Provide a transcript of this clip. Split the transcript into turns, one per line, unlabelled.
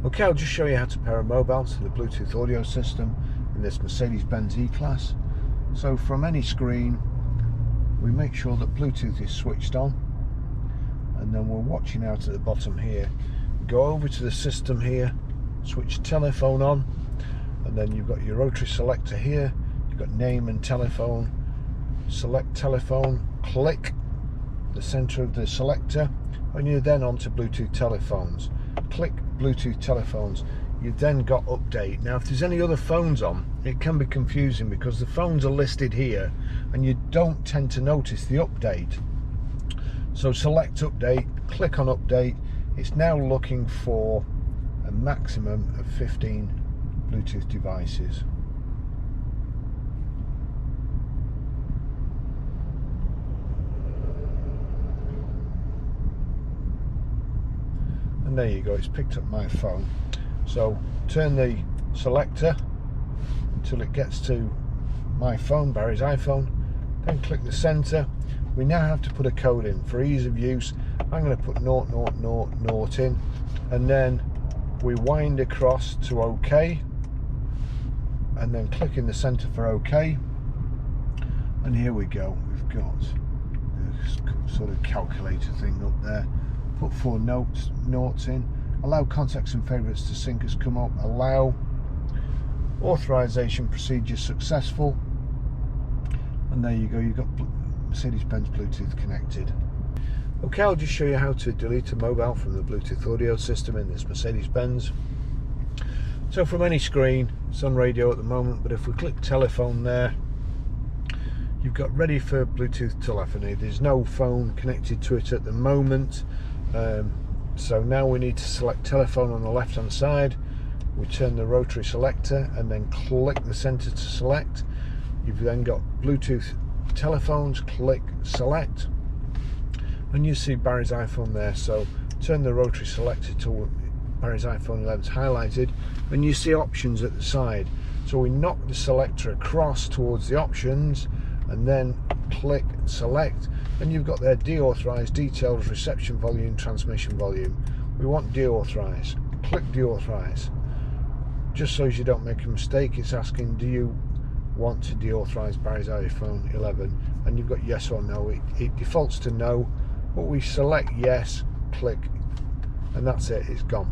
Okay, I'll just show you how to pair a mobile to the Bluetooth audio system in this Mercedes Benz E Class. So from any screen, we make sure that Bluetooth is switched on, and then we're watching out at the bottom here. Go over to the system here, switch telephone on, and then you've got your rotary selector here. You've got name and telephone. Select telephone, click the center of the selector, and you're then onto Bluetooth telephones. Click Bluetooth telephones. You've then got update. Now if there's any other phones on, it can be confusing because the phones are listed here and you don't tend to notice the update. So select update, click on update. It's now looking for a maximum of 15 Bluetooth devices. And there you go, it's picked up my phone. So turn the selector until it gets to my phone, Barry's iPhone, then click the center. We now have to put a code in. For ease of use, I'm going to put 0000 in, and then we wind across to OK, and then click in the center for OK, and here we go. We've got this sort of calculator thing up there. Put 4 noughts in, allow contacts and favorites to sync has come up, allow, authorization procedure successful, and there you go, you've got Mercedes Benz Bluetooth connected. Okay, I'll just show you how to delete a mobile from the Bluetooth audio system in this Mercedes Benz. So from any screen, it's on radio at the moment, but if we click telephone there, you've got ready for Bluetooth telephony. There's no phone connected to it at the moment. So now we need to select telephone on the left hand side. We turn the rotary selector and then click the center to select. You've then got Bluetooth telephones, click select, and you see Barry's iPhone there. So turn the rotary selector to Barry's iPhone 11 highlighted, and you see options at the side. So we knock the selector across towards the options and then click select, and you've got there deauthorize, details, reception volume, transmission volume. We want deauthorize. Click deauthorize. Just so as you don't make a mistake, it's asking, do you want to deauthorize Barry's iPhone 11? And you've got yes or no. It defaults to no, but we select yes, click, and that's it, it's gone.